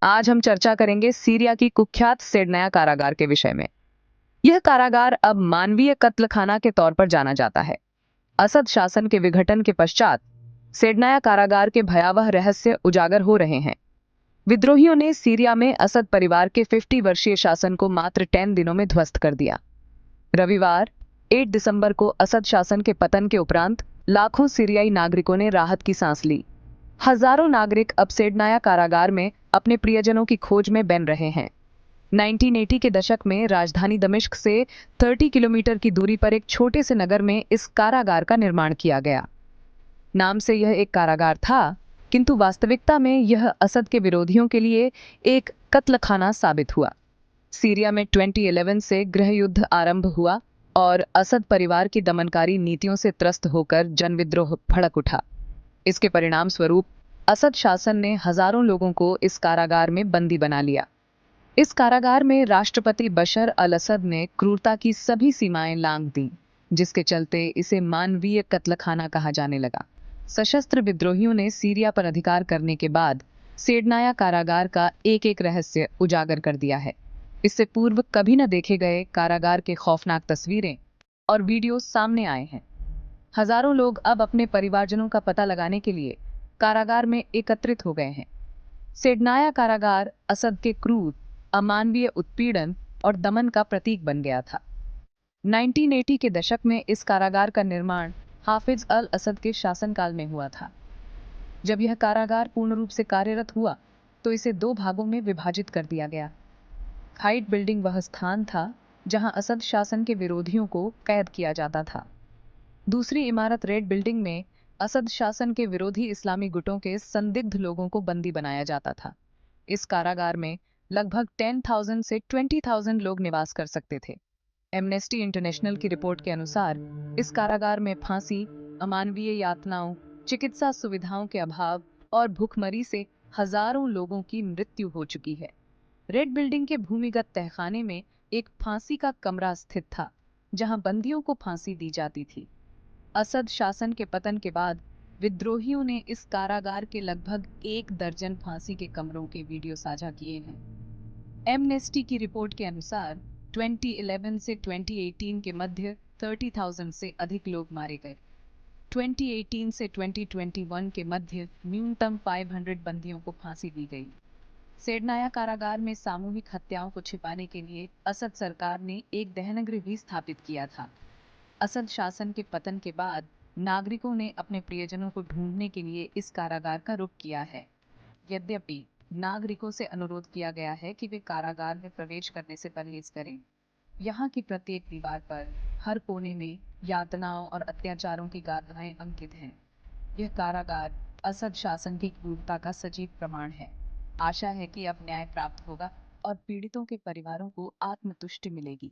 आज हम चर्चा करेंगे सीरिया की कुख्यात सेडनाया कारागार के विषय में। यह कारागार अब मानवीय कत्लखाना के तौर पर जाना जाता है। असद शासन के विघटन के पश्चात सेडनाया कारागार के भयावह रहस्य उजागर हो रहे हैं। विद्रोहियों ने सीरिया में असद परिवार के 50 वर्षीय शासन को मात्र 10 दिनों में ध्वस्त कर दिया। रविवार 8 दिसंबर को असद शासन के पतन के उपरांत लाखों सीरियाई नागरिकों ने राहत की सांस ली। हजारों नागरिक अब सेडनाया कारागार में अपने प्रियजनों की खोज में बन रहे हैं। 1980 के दशक में राजधानी दमिश्क से 30 किलोमीटर की दूरी पर एक छोटे से नगर में इस कारागार का निर्माण किया गया। नाम से यह एक कारागार था, किंतु वास्तविकता में यह असद के विरोधियों के लिए एक कत्लखाना साबित हुआ। सीरिया में 2011 से गृह युद्ध आरंभ हुआ और असद परिवार की दमनकारी नीतियों से त्रस्त होकर जनविद्रोह भड़क उठा। इसके परिणाम स्वरूप असद शासन ने हजारों लोगों को इस कारागार में बंदी बना लिया। इस कारागार में राष्ट्रपति बशर अल असद ने क्रूरता की सभी सीमाएं लांघ दी, जिसके चलते इसे मानवीय कत्लखाना कहा जाने लगा। सशस्त्र विद्रोहियों ने सीरिया पर अधिकार करने के बाद सेडनाया कारागार का एक एक रहस्य उजागर कर दिया है। इससे पूर्व कभी न देखे गए कारागार के खौफनाक तस्वीरें और वीडियो सामने आए हैं। हजारों लोग अब अपने परिवारजनों का पता लगाने के लिए कारागार में एकत्रित हो गए हैं। सेडनाया कारागार असद के क्रूर, अमानवीय उत्पीड़न और दमन का प्रतीक बन गया था। 1980 के दशक में इस कारागार का निर्माण हाफिज अल असद के शासनकाल में हुआ था। जब यह कारागार पूर्ण रूप से कार्यरत हुआ तो इसे दो भागों में विभाजित कर दिया गया। हाइट बिल्डिंग वह स्थान था जहां असद शासन के विरोधियों को कैद किया जाता था। दूसरी इमारत रेड बिल्डिंग में असद शासन के विरोधी इस्लामी गुटों के संदिग्ध लोगों को बंदी बनाया जाता था। इस कारागार में लगभग 10,000 से 20,000 लोग निवास कर सकते थे। एमनेस्टी इंटरनेशनल की रिपोर्ट के अनुसार इस कारागार में फांसी, अमानवीय यातनाओं, चिकित्सा सुविधाओं के अभाव और भूखमरी से हजारों लोगों की मृत्यु हो चुकी है। रेड बिल्डिंग के भूमिगत तहखाने में एक फांसी का कमरा स्थित था, जहां बंदियों को फांसी दी जाती थी। असद शासन के पतन के बाद विद्रोहियों ने इस कारागार के लगभग 1 दर्जन फांसी के कमरों के वीडियो साझा किए हैं। एमनेस्टी की रिपोर्ट के अनुसार 2011 से 2018 के मध्य 30,000 से अधिक लोग मारे गए। 2018 से 2021 के मध्य न्यूनतम 500 बंदियों को फांसी दी गई। सेडनाया कारागार में सामूहिक हत्याओं को छिपाने के लिए असद सरकार ने एक दहनगृह भी स्थापित किया था। असद शासन के पतन के बाद नागरिकों ने अपने प्रियजनों को ढूंढने के लिए इस कारागार का रुख किया है। यद्यपि नागरिकों से अनुरोध किया गया है कि वे कारागार में प्रवेश करने से परहेज करें। यहाँ की प्रत्येक दीवार पर, हर कोने में यातनाओं और अत्याचारों की गाथाएं अंकित हैं। यह कारागार असद शासन की क्रूरता का सजीव प्रमाण है। आशा है कि अब न्याय प्राप्त होगा और पीड़ितों के परिवारों को आत्मतुष्टि मिलेगी।